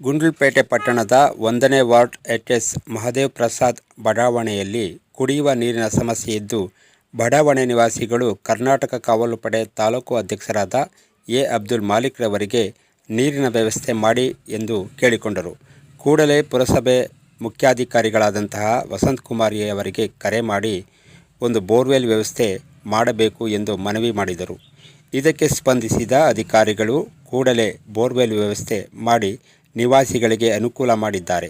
ಗುಂಡ್ಲುಪೇಟೆ ಪಟ್ಟಣದ 1ನೇ ವಾರ್ಡ್ ಎಚ್.ಎಸ್. ಮಹದೇವ್ ಪ್ರಸಾದ್ ಬಡಾವಣೆಯಲ್ಲಿ ಕುಡಿಯುವ ನೀರಿನ ಸಮಸ್ಯೆ ಇದ್ದು, ಬಡಾವಣೆ ನಿವಾಸಿಗಳು ಕರ್ನಾಟಕ ಕಾವಲು ಪಡೆ ತಾಲೂಕು ಅಧ್ಯಕ್ಷರಾದ ಎ. ಅಬ್ದುಲ್ ಮಾಲಿಕ್ ರವರಿಗೆ ನೀರಿನ ವ್ಯವಸ್ಥೆ ಮಾಡಿ ಎಂದು ಕೇಳಿಕೊಂಡರು. ಕೂಡಲೇ ಪುರಸಭೆ ಮುಖ್ಯಾಧಿಕಾರಿಗಳಾದಂತಹ ವಸಂತಕುಮಾರಿಯವರಿಗೆ ಕರೆ ಮಾಡಿ ಒಂದು ಬೋರ್ವೆಲ್ ವ್ಯವಸ್ಥೆ ಮಾಡಬೇಕು ಎಂದು ಮನವಿ ಮಾಡಿದರು. ಇದಕ್ಕೆ ಸ್ಪಂದಿಸಿದ ಅಧಿಕಾರಿಗಳು ಕೂಡಲೇ ಬೋರ್ವೆಲ್ ವ್ಯವಸ್ಥೆ ಮಾಡಿ ನಿವಾಸಿಗಳಿಗೆ ಅನುಕೂಲ ಮಾಡಿದ್ದಾರೆ.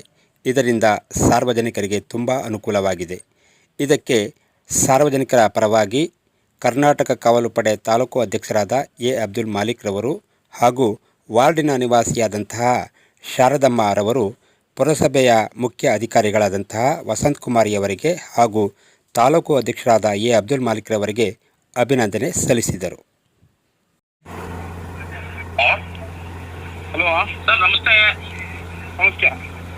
ಇದರಿಂದ ಸಾರ್ವಜನಿಕರಿಗೆ ತುಂಬ ಅನುಕೂಲವಾಗಿದೆ. ಇದಕ್ಕೆ ಸಾರ್ವಜನಿಕರ ಪರವಾಗಿ ಕರ್ನಾಟಕ ಕಾವಲು ಪಡೆ ತಾಲೂಕು ಅಧ್ಯಕ್ಷರಾದ ಎ. ಅಬ್ದುಲ್ ಮಾಲಿಕ್ ರವರು ಹಾಗೂ ವಾರ್ಡಿನ ನಿವಾಸಿಯಾದಂತಹ ಶಾರದಮ್ಮ ರವರು ಪುರಸಭೆಯ ಮುಖ್ಯ ಅಧಿಕಾರಿಗಳಾದಂತಹ ವಸಂತಕುಮಾರಿಯವರಿಗೆ ಹಾಗೂ ತಾಲೂಕು ಅಧ್ಯಕ್ಷರಾದ ಎ. ಅಬ್ದುಲ್ ಮಾಲಿಕ್ ರವರಿಗೆ ಅಭಿನಂದನೆ ಸಲ್ಲಿಸಿದರು. ಹಲೋ ಸರ್, ನಮಸ್ತೆ. ನಮಸ್ತೆ.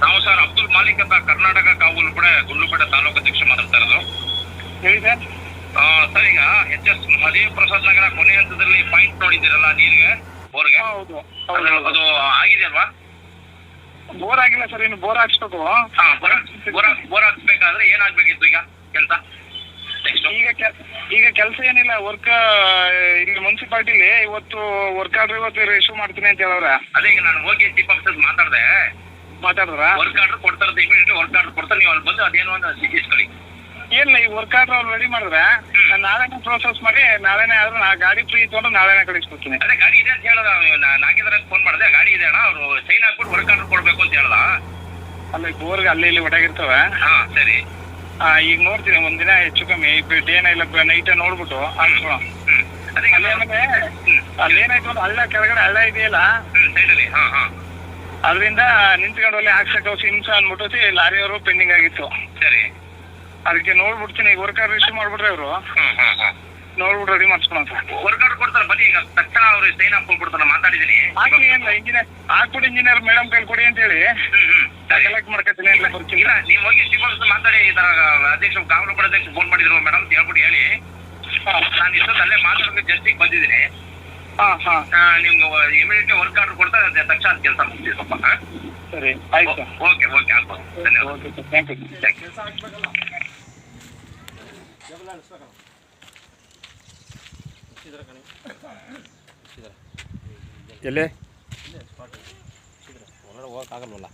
ನಾವು ಸರ್ ಅಬ್ದುಲ್ ಮಾಲಿಕ್ ಅಂತ ಕರ್ನಾಟಕ ಕಾವಲು ಪಡೆ ಗುಂಡ್ಲುಪೇಟೆ ತಾಲೂಕು ಅಧ್ಯಕ್ಷ ಮಾತಾಡ್ತಾ ಇರೋದು. ಹೇಳಿ ಸರ್. ಸರ್, ಈಗ ಎಚ್.ಎಸ್. ಮಹದೇವ್ ಪ್ರಸಾದ್ ನಗರ ಕೊನೆ ಹಂತದಲ್ಲಿ ಪಾಯಿಂಟ್ ನೋಡಿದ್ದೀರಲ್ಲ ನೀರಿಗೆ, ಬೋರ್ಗೆ. ಹೌದು. ಅದು ಆಗಿದೆ ಅಲ್ವಾ? ಬೋರ್ ಆಗಿಲ್ಲ ಸರ್, ಇನ್ನು ಬೋರ್ ಹಾಕ್ಸ್ಬೇಕು. ಬೋರ್ ಹಾಕ್ಸ್ಬೇಕಾದ್ರೆ ಏನಾಗ್ಬೇಕಿತ್ತು ಈಗ ಕೆಲಸ? ಈಗ ಕೆಲಸ ಏನಿಲ್ಲ, ವರ್ಕ್ ಇಲ್ಲಿ ಮುನ್ಸಿಪಾಲಿಟಿಲಿ ಇವತ್ತು ವರ್ಕ್ ಆರ್ಡರ್ ಇವತ್ತು ಇಶ್ಯೂ ಮಾಡ್ತೀನಿ ಅಂತ ಹೇಳವ್ರೆ. ಅದೇ ಈಗ ನಾನು ಹೋಗಿ ಚೀಫ್ ಆಫೀಸರ್ ಮಾತಾಡಿದ್ರ ವರ್ಕ್ ಆರ್ಡರ್ ಕೊಡ್ತಾರೆ, ಇಮಿಡಿಯೇಟ್ಲಿ ವರ್ಕ್ ಆರ್ಡರ್ ಕೊಡ್ತಾರೆ. ನೀವು ಅಲ್ಲಿ ಬಂದು ಅದೇನು ಅಂತ ಇಸ್ಕೊಳ್ಳಿ. ಏನಿಲ್ಲ, ಈ ವರ್ಕ್ ಆರ್ಡರ್ ಅವ್ರು ರೆಡಿ ಮಾಡಿದ್ರೆ ನಾಳೆನೇ ಪ್ರೋಸೆಸ್ ಮಾಡಿ ನಾಳೆನೇ ಆದ್ರೆ ಗಾಡಿ ಫ್ರೀ ಇತ್ತು ನಾಳೆನೇ ಕಳಿಸ್ಕೊಡ್ತೀನಿ. ಅದೇ ಗಾಡಿ ಇದೆ ಅಂತ ಹೇಳೋದ, ನಾಗಿದ್ರೆ ಫೋನ್ ಮಾಡಿದೆ, ಗಾಡಿ ಇದೆ ಅಣ್ಣ, ಅವರು ಸೈನ್ ಹಾಕ್ಬಿಟ್ಟು ವರ್ಕ್ ಆರ್ಡರ್ ಕೊಡ್ಬೇಕು ಅಂತ ಹೇಳದ. ಅಲ್ಲ, ಬೋರ್ಗೆ ಅಲ್ಲಿ ಇಲ್ಲಿ ಒಟ್ಟಾಗಿರ್ತವೆ. ಹಾ ಸರಿ, ಈಗ ನೋಡ್ತೀನಿ ಒಂದಿನ ಹೆಚ್ಚು ಕಮ್ಮಿ ಡೇನ ಇಲ್ಲ ನೈಟ್ ನೋಡ್ಬಿಟ್ಟು ಹಾಕ್ಸೋಣ. ಅಲ್ಲೇನಾಯ್ತು ಅಂದ್ರೆ ಹಳ್ಳ ಕೆಳಗಡೆ ಹಳ್ಳ ಇದೆಯಲ್ಲ ಸೈಡಲ್ಲಿ, ಅದರಿಂದ ನಿಂತ್ಕೊಂಡು ಅಲ್ಲಿ ಹಾಕ್ಸಕ್ಕೆ ಹಿಂಸ ಅಂದ್ಬಿಟ್ಟು ಲಾರಿಯವರು ಪೆಂಡಿಂಗ್ ಆಗಿತ್ತು. ಸರಿ, ಅದಕ್ಕೆ ನೋಡ್ಬಿಡ್ತೀನಿ. ಈಗ ವರ್ಕ್ ಆರ್ಡರ್ ಇಶ್ಯೂ ಮಾಡ್ಬಿಟ್ರೆ ಅವರು ನೋಡ್ಬಿಟ್ಟು ರೆಡಿ ಮಾಡ್ಸ್ಕೊಳ ಸರ್. ವರ್ಕ್ ಆರ್ಡರ್ ಕೊಡ್ತಾರೆ, ಬನ್ನಿ ಈಗ ತಕ್ಷಣ ಅವ್ರು ಸೈನ್ ಹಾಕ್ಬಿಡ್ತಾರೆ. ಮಾತಾಡಿದೀನಿ, ಹಾಕಿ ಏನಿಲ್ಲ, ಇಂಜಿನಿಯರ್ ಹಾಕ್ಬಿಟ್ಟು ಇಂಜಿನಿಯರ್ ಮೇಡಮ್ ಕೈಲಿ ಕೊಡಿ ಅಂತ ಹೇಳಿ ಕಲೆಕ್ಟ್ ಮಾಡ್ಕೊತೀನಿ. ಇಲ್ಲ ಬರ್ತೀನಿ, ನೀವು ಹೋಗಿ ಶಿವಮೊಗ್ಗ ಮಾತಾಡಿ, ಈ ತರ ಅಧ್ಯಕ್ಷ ಕಾವಲು ಪಡೆ ಅಧ್ಯಕ್ಷ ಫೋನ್ ಮಾಡಿದ್ರು ಮೇಡಮ್ ಅಂತ ಹೇಳ್ಬಿಟ್ಟು ಹೇಳಿ. ನಾನು ಇಷ್ಟೊಂದು ಅಲ್ಲೇ ಮಾತಾಡೋಕೆ ಜಸ್ಟಿಗೆ ಬಂದಿದ್ದೀನಿ. ನಿಮ್ಗೆ ಇಮಿಡಿಯೇಟ್ಲಿ ವರ್ಕ್ ಆರ್ಡರ್ ಕೊಡ್ತಾರೆ, ತಕ್ಷಣ ಕೆಲಸ ಮುಗಿಸಿ ಸ್ವಲ್ಪ. ಸರಿ, ಆಯ್ತು. ಓಕೆ ಓಕೆ, ಆಗ್ಬೋದು. ಧನ್ಯವಾದ. Thank you. ಎಲ್ಲೇ ಹೊರಗಡೆ ಹೋಗೋಕ್ಕಾಗಲ್ವಲ್ಲ,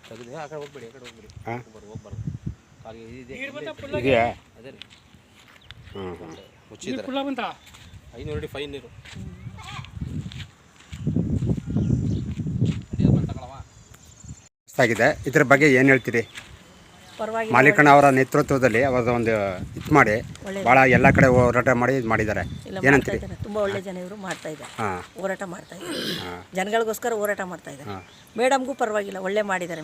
ತೆಗೆದು ಆ ಕಡೆ ಹೋಗ್ಬೇಡಿ, ಆ ಕಡೆ ಹೋಗ್ಬೇಡಿ, ಹೋಗ್ಬಾರ್ದು. ಇದೆಯಾ? ಅದೇ ರೀ, ಮುಚ್ಚಿದ್ದಾರೆ. 500 ಅಡಿ ಫೈನ್ ನೀರು. ಆಗಿದೆ. ಇದರ ಬಗ್ಗೆ ಏನು ಹೇಳ್ತೀರಿ? ಮಾಲೀಕಣ್ಣ ಅವರ ನೇತೃತ್ವದಲ್ಲಿ ಅವರ ಒಂದು ಇದು ಮಾಡಿ ಭಾಳ ಎಲ್ಲ ಕಡೆ ಹೋರಾಟ ಮಾಡಿ ಇದು ಮಾಡಿದ್ದಾರೆ. ಏನಂತೀರಿ? ತುಂಬ ಒಳ್ಳೆ ಜನ ಇವರು ಮಾಡ್ತಾ ಇದ್ದಾರೆ, ಹೋರಾಟ ಮಾಡ್ತಾ ಇದ್ದಾರೆ, ಜನಗಳಿಗೋಸ್ಕರ ಹೋರಾಟ ಮಾಡ್ತಾ ಇದ್ದಾರೆ. ಮೇಡಮ್ಗೂ ಪರವಾಗಿಲ್ಲ, ಒಳ್ಳೆ ಮಾಡಿದ್ದಾರೆ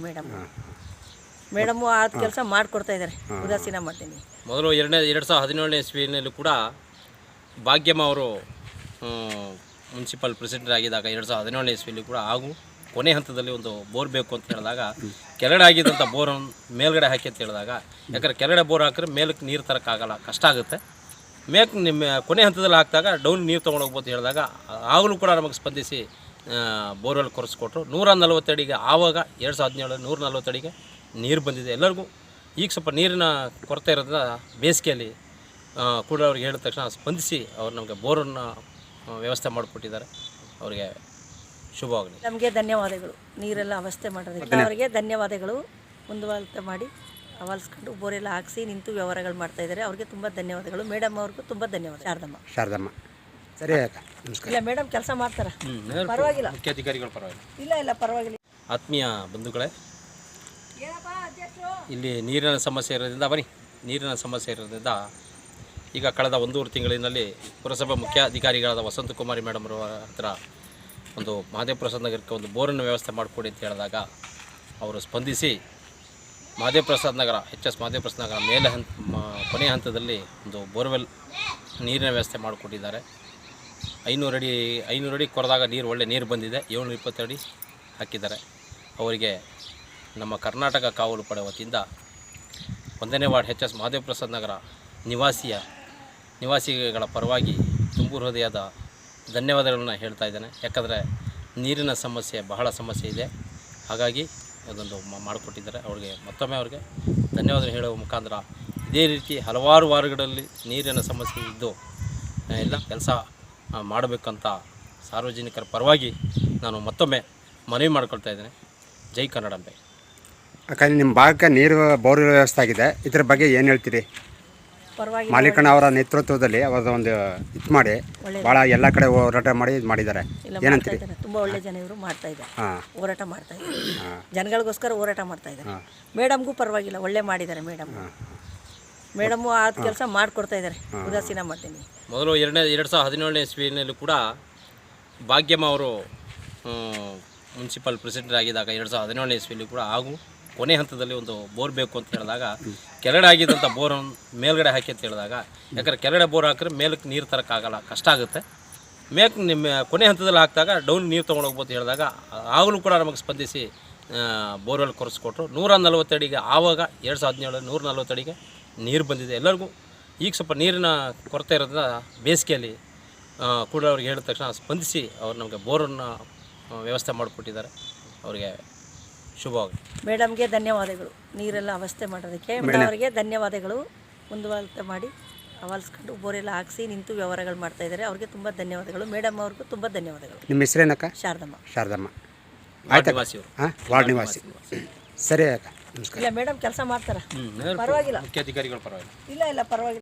ಮೇಡಮು ಆ ಕೆಲಸ ಮಾಡಿಕೊಡ್ತಾ ಇದ್ದಾರೆ, ಉದಾಸೀನ ಮಾಡ್ತೀನಿ. ಮೊದಲು 2017ನೇ ಇಸ್ವಿನಲ್ಲಿ ಕೂಡ ಭಾಗ್ಯಮ್ಮ ಅವರು ಮುನ್ಸಿಪಲ್ ಪ್ರೆಸಿಡೆಂಟ್ ಆಗಿದ್ದಾಗ 2017ನೇ ಇಸ್ವಿಯಲ್ಲಿ ಕೂಡ ಹಾಗೂ ಕೊನೆ ಹಂತದಲ್ಲಿ ಒಂದು ಬೋರ್ ಬೇಕು ಅಂತ ಹೇಳಿದಾಗ ಕೆಳಗಡೆ ಆಗಿದ್ದಂಥ ಬೋರನ್ನು ಮೇಲ್ಗಡೆ ಹಾಕಿ ಅಂತ ಹೇಳಿದಾಗ, ಯಾಕಂದರೆ ಕೆಳಗಡೆ ಬೋರ್ ಹಾಕಿದ್ರೆ ಮೇಲಕ್ಕೆ ನೀರು ತರೋಕ್ಕಾಗಲ್ಲ, ಕಷ್ಟ ಆಗುತ್ತೆ. ನಿಮ್ಮ ಕೊನೆ ಹಂತದಲ್ಲಿ ಹಾಕಿದಾಗ ಡೌನ್ ನೀರು ತೊಗೊಂಡು ಹೋಗ್ಬೋದು ಹೇಳಿದಾಗ ಆಗಲೂ ಕೂಡ ನಮಗೆ ಸ್ಪಂದಿಸಿ ಬೋರ್ವೆಲ್ ಕೊರೆಸ್ಕೊಟ್ರು. 140 ಅಡಿಗೆ, ಆವಾಗ 2017 140 ಅಡಿಗೆ ನೀರು ಬಂದಿದೆ ಎಲ್ಲರಿಗೂ. ಈಗ ಸ್ವಲ್ಪ ನೀರಿನ ಕೊರತೆ ಇರೋದ್ರಿಂದ ಬೇಸಿಗೆಯಲ್ಲಿ ಕೂಡ ಅವ್ರಿಗೆ ಹೇಳಿದ ತಕ್ಷಣ ಸ್ಪಂದಿಸಿ ಅವ್ರು ನಮಗೆ ಬೋರನ್ನು ವ್ಯವಸ್ಥೆ ಮಾಡಿಕೊಟ್ಟಿದ್ದಾರೆ. ಅವರಿಗೆ ಶುಭವಾಗಲಿ. ನಮಗೆ ಧನ್ಯವಾದಗಳು, ನೀರೆಲ್ಲ ವ್ಯವಸ್ಥೆ ಮಾಡೋದಕ್ಕೆ ಅವರಿಗೆ ಧನ್ಯವಾದಗಳು. ಮುಂದುವರಿಕೆ ಮಾಡಿ ಅವಲ್ಸ್ಕೊಂಡು ಬೋರೆಲ್ಲ ಹಾಕಿಸಿ ನಿಂತು ವ್ಯವಹಾರಗಳು ಮಾಡ್ತಾ ಇದ್ದಾರೆ. ಅವ್ರಿಗೆ ತುಂಬ ಧನ್ಯವಾದಗಳು. ಮೇಡಮ್ ಅವ್ರಿಗೂ ತುಂಬ ಧನ್ಯವಾದ. ಶಾರದಮ್ಮ ಸರಿ, ಇಲ್ಲ ಮೇಡಮ್ ಕೆಲಸ ಮಾಡ್ತಾರೆ, ಪರವಾಗಿಲ್ಲ. ಮುಖ್ಯಾಧಿಕಾರಿಗಳು ಪರವಾಗಿಲ್ಲ, ಇಲ್ಲ ಪರವಾಗಿಲ್ಲ. ಆತ್ಮೀಯ ಬಂಧುಗಳೇ, ಇಲ್ಲಿ ನೀರಿನ ಸಮಸ್ಯೆ ಇರೋದ್ರಿಂದ ಈಗ ಕಳೆದ 1.5 ತಿಂಗಳಿನಲ್ಲಿ ಪುರಸಭೆ ಮುಖ್ಯಾಧಿಕಾರಿಗಳಾದ ವಸಂತಕುಮಾರಿ ಮೇಡಮ್ ಅವರ ಹತ್ರ ಒಂದು ಮಹದೇವ್ ಪ್ರಸಾದ್ ನಗರಕ್ಕೆ ಒಂದು ಬೋರನ್ನು ವ್ಯವಸ್ಥೆ ಮಾಡಿಕೊಡಿ ಅಂತ ಹೇಳಿದಾಗ ಅವರು ಸ್ಪಂದಿಸಿ ಮಹದೇವ್ ಪ್ರಸಾದ್ ನಗರ ಎಚ್.ಎಸ್. ಮಹದೇವ್ ಪ್ರಸಾದ್ ನಗರ ಕೊನೆಯ ಹಂತದಲ್ಲಿ ಒಂದು ಬೋರ್ವೆಲ್ ನೀರಿನ ವ್ಯವಸ್ಥೆ ಮಾಡಿಕೊಟ್ಟಿದ್ದಾರೆ. 500 ಅಡಿ ಕೊರೆದಾಗ ಒಳ್ಳೆ ನೀರು ಬಂದಿದೆ. 720 ಅಡಿ ಹಾಕಿದ್ದಾರೆ. ಅವರಿಗೆ ನಮ್ಮ ಕರ್ನಾಟಕ ಕಾವಲು ಪಡೆ ವತಿಯಿಂದ 1ನೇ ವಾರ್ಡ್ ಎಚ್.ಎಸ್. ಮಹದೇವ್ ಪ್ರಸಾದ್ ನಗರ ನಿವಾಸಿಗಳ ಪರವಾಗಿ ತುಂಬು ಹೃದಯದ ಧನ್ಯವಾದಗಳನ್ನು ಹೇಳ್ತಾ ಇದ್ದೇನೆ. ಯಾಕಂದರೆ ನೀರಿನ ಸಮಸ್ಯೆ ಬಹಳ ಸಮಸ್ಯೆ ಇದೆ. ಹಾಗಾಗಿ ಅದೊಂದು ಮಾಡಿಕೊಟ್ಟಿದ್ದಾರೆ. ಅವ್ರಿಗೆ ಮತ್ತೊಮ್ಮೆ ಅವ್ರಿಗೆ ಧನ್ಯವಾದ ಹೇಳುವ ಮುಖಾಂತರ ಇದೇ ರೀತಿ ಹಲವಾರು ವಾರ್ಡ್ಗಳಲ್ಲಿ ನೀರಿನ ಸಮಸ್ಯೆ ಇದ್ದು ಎಲ್ಲ ಕೆಲಸ ಮಾಡಬೇಕಂತ ಸಾರ್ವಜನಿಕರ ಪರವಾಗಿ ನಾನು ಮತ್ತೊಮ್ಮೆ ಮನವಿ ಮಾಡ್ಕೊಳ್ತಾ ಇದ್ದೇನೆ. ಜೈ ಕನ್ನಡಾಂಬೆ. ಯಾಕಂದರೆ ನಿಮ್ಮ ಭಾಗಕ್ಕೆ ನೀರು ಬೋರ್ ವ್ಯವಸ್ಥೆ ಆಗಿದೆ, ಇದ್ರ ಬಗ್ಗೆ ಏನು ಹೇಳ್ತೀರಿ? ಪರವಾಗಿಲ್ಲ, ಮಾಲೀಕನ ಅವರ ನೇತೃತ್ವದಲ್ಲಿ ಅವರ ಒಂದು ಇದು ಮಾಡಿ ಭಾಳ ಎಲ್ಲ ಕಡೆ ಹೋರಾಟ ಮಾಡಿ ಇದು ಮಾಡಿದ್ದಾರೆ. ಇಲ್ಲ ಮಾಡ್ತಾ ಏನಂತೀರಿ? ಇದ್ದಾರೆ. ತುಂಬ ಒಳ್ಳೆ ಜನ ಇವರು ಮಾಡ್ತಾ ಇದ್ದಾರೆ, ಹಾಂ ಹೋರಾಟ ಮಾಡ್ತಾ ಇದ್ದಾರೆ, ಜನಗಳಿಗೋಸ್ಕರ ಹೋರಾಟ ಮಾಡ್ತಾ ಇದ್ದಾರೆ. ಮೇಡಮ್ಗೂ ಪರವಾಗಿಲ್ಲ, ಒಳ್ಳೆ ಮಾಡಿದ್ದಾರೆ ಮೇಡಮ್ಮು ಆದ ಕೆಲಸ ಮಾಡಿಕೊಡ್ತಾ ಇದ್ದಾರೆ, ಉದಾಸೀನ ಮಾಡ್ತೀನಿ. ಮೊದಲು 2017ನೇ ಇಸ್ವಿನಲ್ಲಿ ಕೂಡ ಭಾಗ್ಯಮ್ಮ ಅವರು ಮುನ್ಸಿಪಲ್ ಪ್ರೆಸಿಡೆಂಟ್ ಆಗಿದ್ದಾಗ 2017ನೇ ಇಸ್ವಿಯಲ್ಲಿ ಕೂಡ ಹಾಗೂ ಕೊನೆ ಹಂತದಲ್ಲಿ ಒಂದು ಬೋರ್ ಬೇಕು ಅಂತ ಹೇಳಿದಾಗ ಕೆಳಗಡೆ ಆಗಿದ್ದಂಥ ಬೋರನ್ನು ಮೇಲ್ಗಡೆ ಹಾಕಿ ಅಂತ ಹೇಳಿದಾಗ, ಯಾಕಂದರೆ ಕೆಳಗಡೆ ಬೋರ್ ಹಾಕಿದ್ರೆ ಮೇಲಕ್ಕೆ ನೀರು ತರೋಕ್ಕಾಗಲ್ಲ, ಕಷ್ಟ ಆಗುತ್ತೆ. ನಿಮ್ಮ ಕೊನೆ ಹಂತದಲ್ಲಿ ಹಾಕಿದಾಗ ಡೌನ್ ನೀರು ತೊಗೊಂಡೋಗ್ಬೋದು ಹೇಳಿದಾಗ ಆಗಲೂ ಕೂಡ ನಮಗೆ ಸ್ಪಂದಿಸಿ ಬೋರ್ವೆಲ್ ಕೊರೆಸ್ಕೊಟ್ರು. 140 ಅಡಿಗೆ ಆವಾಗ 2017 140 ಅಡಿಗೆ ನೀರು ಬಂದಿದೆ ಎಲ್ಲರಿಗೂ. ಈಗ ಸ್ವಲ್ಪ ನೀರಿನ ಕೊರತೆ ಇರೋದ್ರಿಂದ ಬೇಸಿಗೆಯಲ್ಲಿ ಕೂಡ ಅವ್ರಿಗೆ ಹೇಳಿದ ತಕ್ಷಣ ಸ್ಪಂದಿಸಿ ಅವ್ರು ನಮಗೆ ಬೋರನ್ನು ವ್ಯವಸ್ಥೆ ಮಾಡಿಕೊಟ್ಟಿದ್ದಾರೆ. ಅವರಿಗೆ ಶುಭವಾಗಿ. ಮೇಡಮ್ಗೆ ಧನ್ಯವಾದಗಳು, ನೀರೆಲ್ಲ ಅವಸ್ಥೆ ಮಾಡೋದಕ್ಕೆ ಅವರಿಗೆ ಧನ್ಯವಾದಗಳು. ಮುಂದುವರಿಕೆ ಮಾಡಿ ಅವಲ್ಸ್ಕೊಂಡು ಬೋರೆಲ್ಲ ಹಾಕಿಸಿ ನಿಂತು ವ್ಯವಹಾರಗಳು ಮಾಡ್ತಾ ಇದ್ದಾರೆ. ಅವ್ರಿಗೆ ತುಂಬ ಧನ್ಯವಾದಗಳು. ಮೇಡಮ್ ಅವ್ರಿಗೂ ತುಂಬ ಧನ್ಯವಾದಗಳು. ನಿಮ್ಮ ಹೆಸರೇನಕ್ಕ? ಶಾರದಮ್ಮ. ಶಾರದಮ್ಮ. ವಾರ್ಡ್ ನಿವಾಸಿ ಅವರು. ಹಾಂ, ವಾರ್ಡ್ ನಿವಾಸಿ. ಸರಿ ಅಕ್ಕ, ನಮಸ್ಕಾರ. ಇಲ್ಲ ಮೇಡಮ್ ಕೆಲಸ ಮಾಡ್ತಾರೆ, ಪರವಾಗಿಲ್ಲ. ಮುಖ್ಯಾಧಿಕಾರಿಗಳು ಪರವಾಗಿಲ್ಲ. ಇಲ್ಲ ಪರವಾಗಿಲ್ಲ.